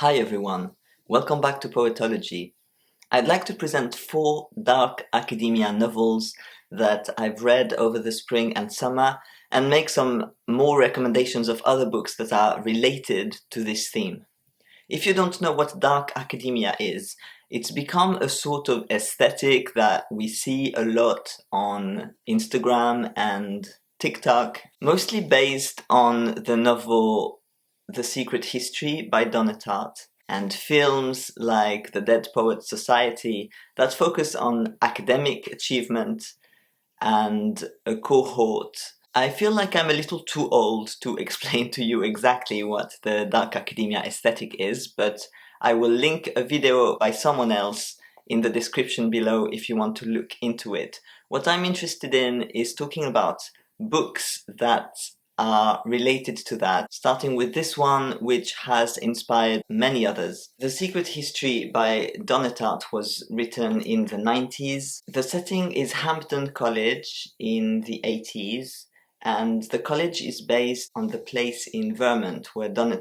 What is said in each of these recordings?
Hi everyone, welcome back to Poetology. I'd like to present 4 dark academia novels that I've read over the spring and summer and make some more recommendations of other books that are related to this theme. If you don't know what dark academia is, it's become a sort of aesthetic that we see a lot on Instagram and TikTok, mostly based on the novel The Secret History by Danne and films like The Dead Poets Society that focus on academic achievement and a cohort. I feel like I'm a little too old to explain to you exactly what the dark academia aesthetic is, but I will link a video by someone else in the description below if you want to look into it. What I'm interested in is talking about books that are related to that, starting with this one, which has inspired many others. The Secret History by Danne was written in the 90s. The setting is Hampton College in the 80s, and the college is based on the place in Vermont where Danne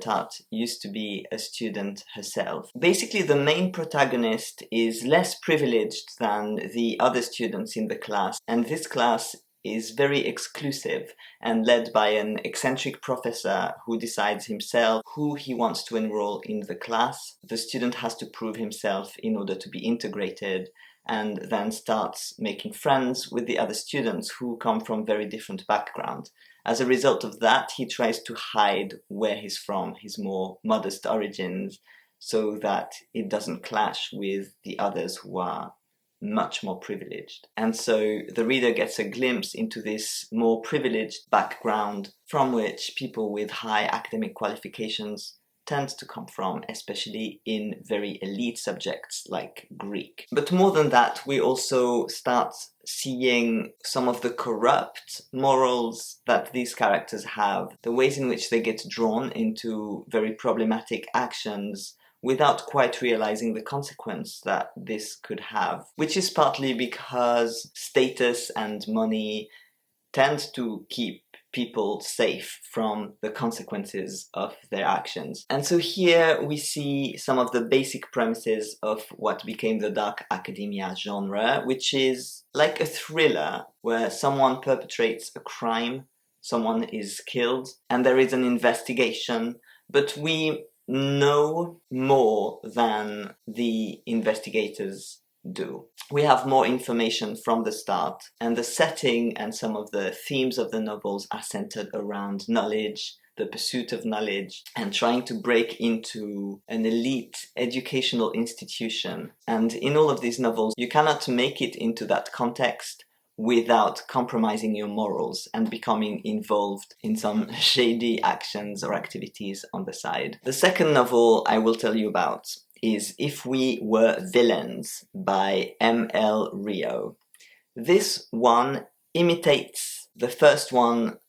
used to be a student herself. Basically, the main protagonist is less privileged than the other students in the class, and this class is very exclusive and led by an eccentric professor who decides himself who he wants to enroll in the class. The student has to prove himself in order to be integrated, and then starts making friends with the other students who come from very different backgrounds. As a result of that, he tries to hide where he's from, his more modest origins, so that it doesn't clash with the others who are much more privileged. And so the reader gets a glimpse into this more privileged background from which people with high academic qualifications tend to come from, especially in very elite subjects like Greek. But more than that, we also start seeing some of the corrupt morals that these characters have, the ways in which they get drawn into very problematic actions without quite realizing the consequence that this could have, which is partly because status and money tend to keep people safe from the consequences of their actions. And so here we see some of the basic premises of what became the dark academia genre, which is like a thriller where someone perpetrates a crime, someone is killed, and there is an investigation, but we know more than the investigators do. We have more information from the start, and the setting and some of the themes of the novels are centered around knowledge, the pursuit of knowledge, and trying to break into an elite educational institution. And in all of these novels, you cannot make it into that context without compromising your morals and becoming involved in some shady actions or activities on the side. The second novel I will tell you about is If We Were Villains by M.L. Rio. This one imitates the first one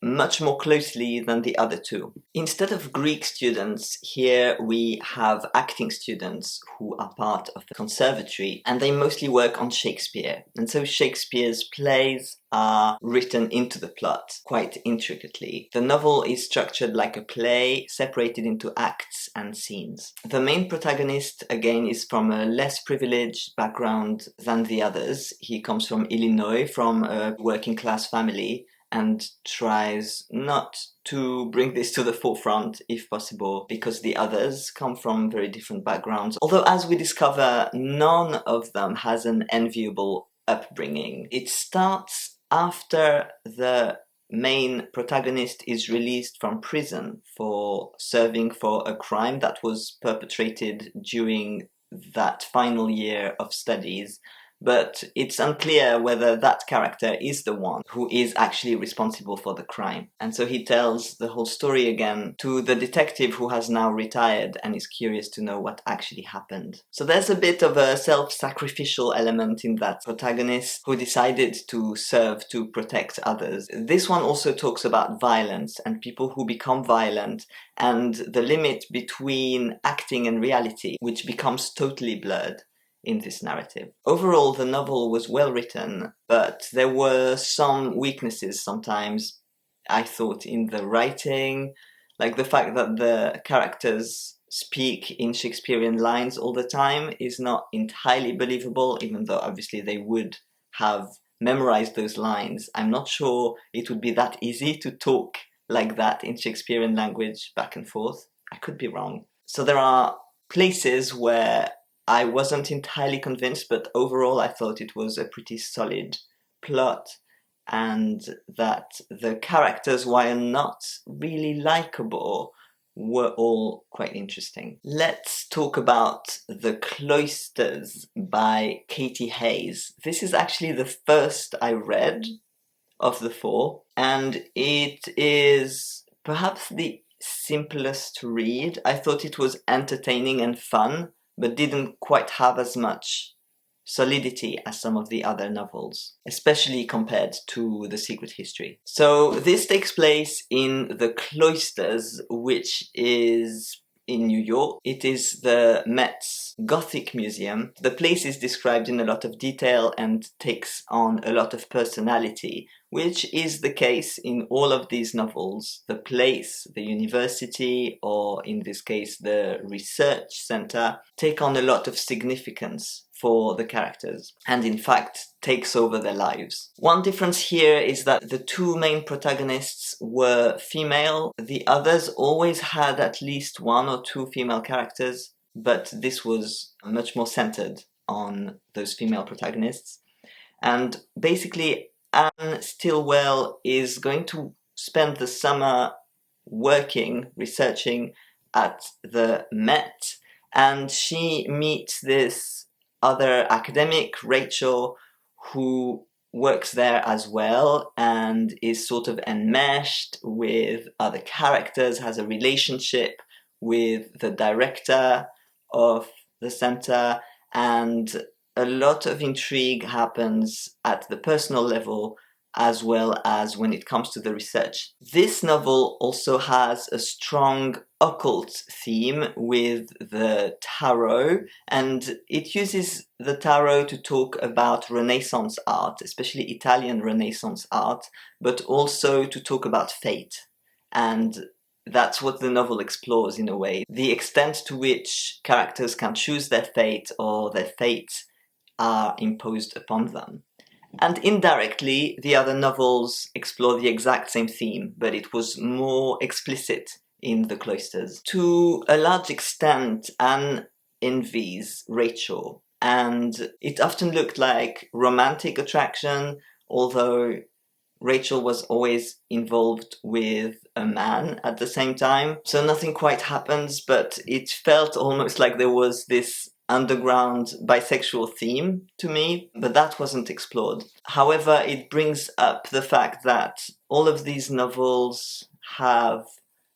much more closely than the other two. Instead of Greek students, here we have acting students who are part of the conservatory, and they mostly work on Shakespeare. And so Shakespeare's plays are written into the plot quite intricately. The novel is structured like a play, separated into acts and scenes. The main protagonist, again, is from a less privileged background than the others. He comes from Illinois, from a working class family, and tries not to bring this to the forefront if possible, because the others come from very different backgrounds. Although, as we discover, none of them has an enviable upbringing. It starts after the main protagonist is released from prison for serving for a crime that was perpetrated during that final year of studies. But it's unclear whether that character is the one who is actually responsible for the crime. And so he tells the whole story again to the detective who has now retired and is curious to know what actually happened. So there's a bit of a self-sacrificial element in that protagonist who decided to serve to protect others. This one also talks about violence and people who become violent and the limit between acting and reality, which becomes totally blurred in this narrative. Overall, the novel was well written, but there were some weaknesses sometimes, I thought, in the writing, like the fact that the characters speak in Shakespearean lines all the time is not entirely believable, even though obviously they would have memorized those lines. I'm not sure it would be that easy to talk like that in Shakespearean language back and forth. I could be wrong. So there are places where I wasn't entirely convinced, but overall I thought it was a pretty solid plot, and that the characters, while not really likable, were all quite interesting. Let's talk about The Cloisters by Katie Hayes. This is actually the first I read of the four, and it is perhaps the simplest to read. I thought it was entertaining and fun, but didn't quite have as much solidity as some of the other novels, especially compared to The Secret History. So this takes place in the Cloisters, which is in New York. It is the Met's Gothic Museum. The place is described in a lot of detail and takes on a lot of personality, which is the case in all of these novels. The place, the university, or in this case the research center, take on a lot of significance for the characters, and in fact takes over their lives. One difference here is that the two main protagonists were female. The others always had at least one or two female characters, but this was much more centered on those female protagonists. And basically, Anne Stilwell is going to spend the summer working, researching at the Met, and she meets this other academic, Rachel, who works there as well and is sort of enmeshed with other characters, has a relationship with the director of the center, and a lot of intrigue happens at the personal level as well as when it comes to the research. This novel also has a strong occult theme with the tarot, and it uses the tarot to talk about Renaissance art, especially Italian Renaissance art, but also to talk about fate. And that's what the novel explores in a way. The extent to which characters can choose their fate or their fates are imposed upon them. And indirectly, the other novels explore the exact same theme, but it was more explicit in The Cloisters. To a large extent, Anne envies Rachel, and it often looked like romantic attraction, although Rachel was always involved with a man at the same time. So nothing quite happens, but it felt almost like there was this underground bisexual theme to me, but that wasn't explored. However, it brings up the fact that all of these novels have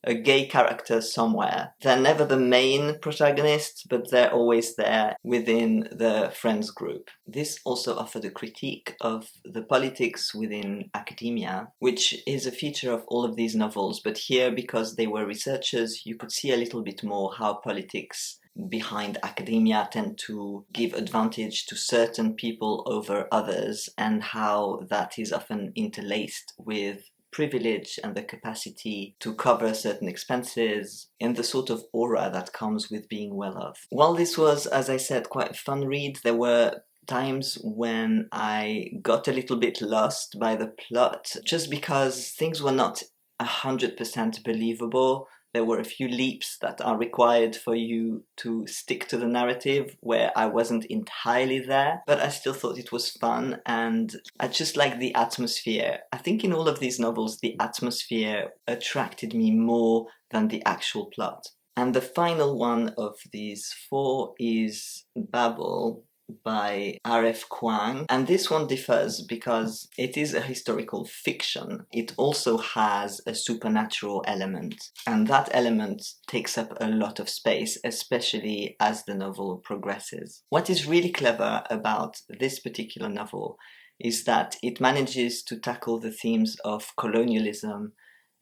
a gay character somewhere. They're never the main protagonist, but they're always there within the friends group. This also offered a critique of the politics within academia, which is a feature of all of these novels, but here, because they were researchers, you could see a little bit more how politics behind academia tend to give advantage to certain people over others, and how that is often interlaced with privilege and the capacity to cover certain expenses and the sort of aura that comes with being well off. While this was, as I said, quite a fun read, there were times when I got a little bit lost by the plot, just because things were not 100% believable. There were a few leaps that are required for you to stick to the narrative where I wasn't entirely there, but I still thought it was fun, and I just liked the atmosphere. I think in all of these novels, the atmosphere attracted me more than the actual plot. And the final one of these four is Babel by R.F. Kuang, and this one differs because it is a historical fiction. It also has a supernatural element, and that element takes up a lot of space, especially as the novel progresses. What is really clever about this particular novel is that it manages to tackle the themes of colonialism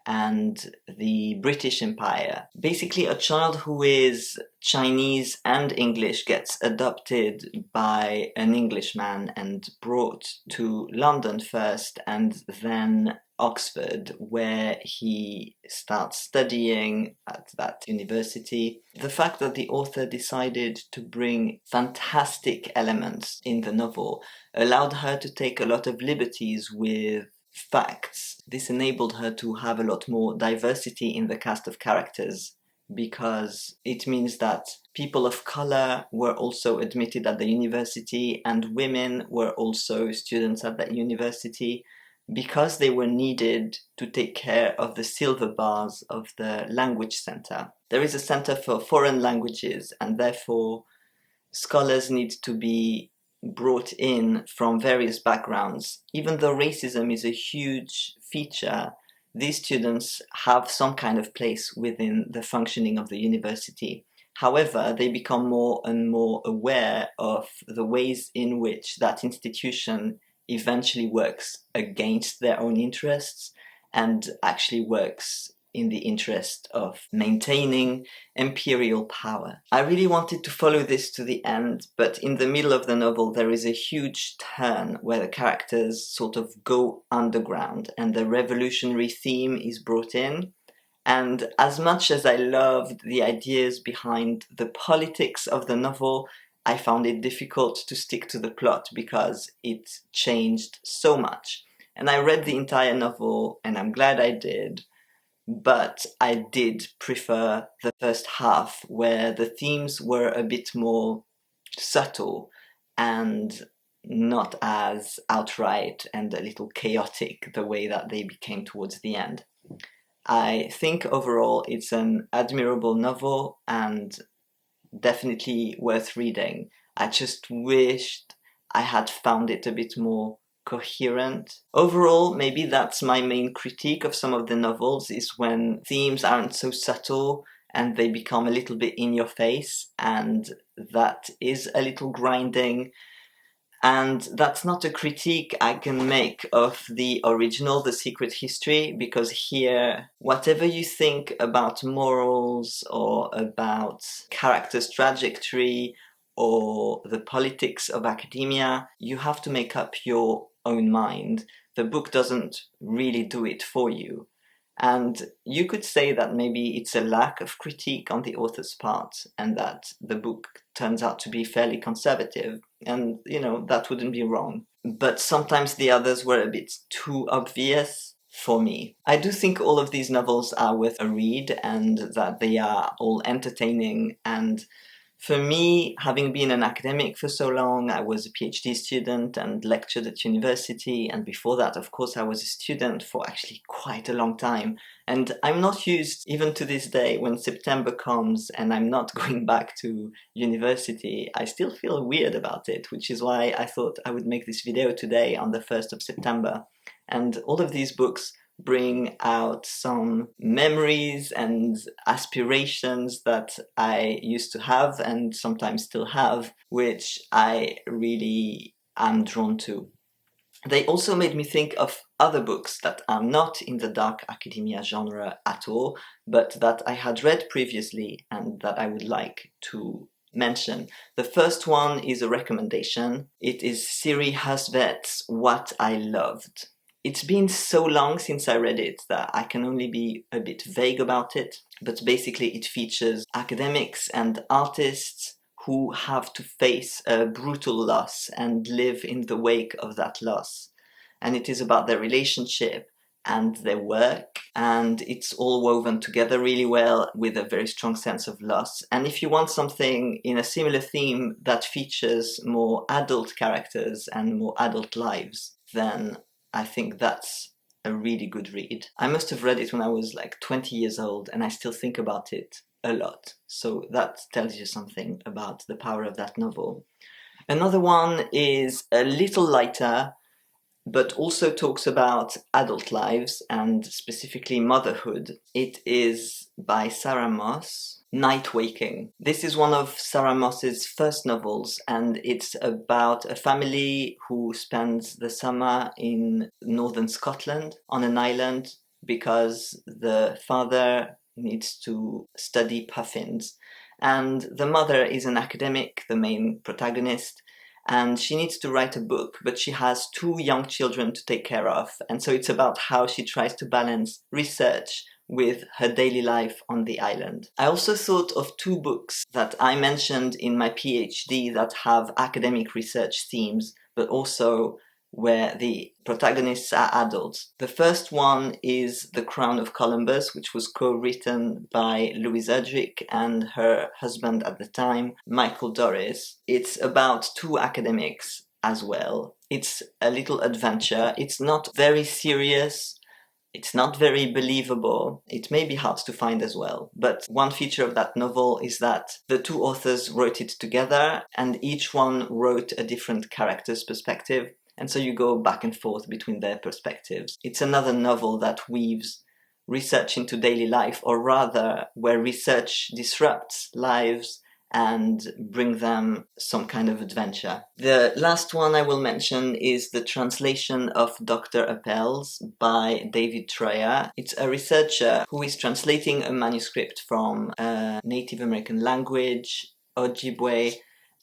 and the British Empire. Basically, a child who is Chinese and English gets adopted by an Englishman and brought to London first and then Oxford, where he starts studying at that university. The fact that the author decided to bring fantastic elements in the novel allowed her to take a lot of liberties with facts. This enabled her to have a lot more diversity in the cast of characters, because it means that people of color were also admitted at the university and women were also students at that university, because they were needed to take care of the silver bars of the language center. There is a center for foreign languages, and therefore scholars need to be brought in from various backgrounds. Even though racism is a huge feature, these students have some kind of place within the functioning of the university. However, they become more and more aware of the ways in which that institution eventually works against their own interests and actually works in the interest of maintaining imperial power. I really wanted to follow this to the end, but in the middle of the novel there is a huge turn where the characters sort of go underground and the revolutionary theme is brought in. And as much as I loved the ideas behind the politics of the novel, I found it difficult to stick to the plot because it changed so much. And I read the entire novel, and I'm glad I did, but I did prefer the first half, where the themes were a bit more subtle and not as outright and a little chaotic the way that they became towards the end. I think overall it's an admirable novel and definitely worth reading. I just wished I had found it a bit more coherent. Overall, maybe that's my main critique of some of the novels, is when themes aren't so subtle and they become a little bit in your face, and that is a little grinding. And that's not a critique I can make of the original, The Secret History, because here, whatever you think about morals or about characters' trajectory or the politics of academia, you have to make up your own mind. The book doesn't really do it for you. And you could say that maybe it's a lack of critique on the author's part, and that the book turns out to be fairly conservative, and, that wouldn't be wrong. But sometimes the others were a bit too obvious for me. I do think all of these novels are worth a read, and that they are all entertaining, and for me, having been an academic for so long, I was a PhD student and lectured at university, and before that, of course, I was a student for actually quite a long time. And I'm not used, even to this day, when September comes and I'm not going back to university, I still feel weird about it, which is why I thought I would make this video today on the 1st of September. And all of these books bring out some memories and aspirations that I used to have and sometimes still have, which I really am drawn to. They also made me think of other books that are not in the dark academia genre at all, but that I had read previously and that I would like to mention. The first one is a recommendation. It is Siri Hustvedt's What I Loved. It's been so long since I read it that I can only be a bit vague about it, but basically it features academics and artists who have to face a brutal loss and live in the wake of that loss. And it is about their relationship and their work, and it's all woven together really well with a very strong sense of loss. And if you want something in a similar theme that features more adult characters and more adult lives, then I think that's a really good read. I must have read it when I was like 20 years old, and I still think about it a lot. So that tells you something about the power of that novel. Another one is a little lighter, but also talks about adult lives and specifically motherhood. It is by Sarah Moss, Night Waking. This is one of Sarah Moss's first novels, and it's about a family who spends the summer in northern Scotland on an island because the father needs to study puffins, and the mother is an academic, the main protagonist, and she needs to write a book, but she has 2 young children to take care of, and so it's about how she tries to balance research with her daily life on the island. I also thought of 2 books that I mentioned in my PhD that have academic research themes, but also where the protagonists are adults. The first one is The Crown of Columbus, which was co-written by Louise Erdrich and her husband at the time, Michael Dorris. It's about 2 academics as well. It's a little adventure. It's not very serious. It's not very believable. It may be hard to find as well. But one feature of that novel is that the 2 authors wrote it together, and each one wrote a different character's perspective. And so you go back and forth between their perspectives. It's another novel that weaves research into daily life, or rather, where research disrupts lives and bring them some kind of adventure. The last one I will mention is the translation of Dr. Apelles by David Treuer. It's a researcher who is translating a manuscript from a Native American language, Ojibwe,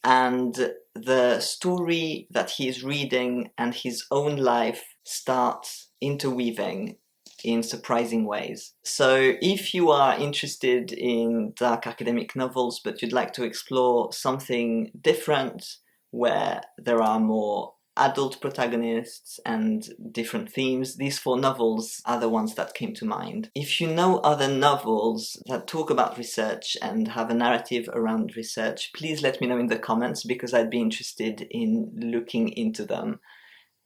and the story that he is reading and his own life starts interweaving in surprising ways. So if you are interested in dark academic novels but you'd like to explore something different where there are more adult protagonists and different themes, these 4 novels are the ones that came to mind. If you know other novels that talk about research and have a narrative around research, please let me know in the comments, because I'd be interested in looking into them.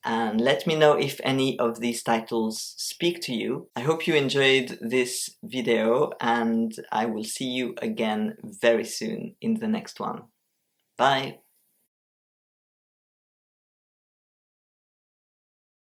And let me know if any of these titles speak to you. I hope you enjoyed this video, and I will see you again very soon in the next one. Bye!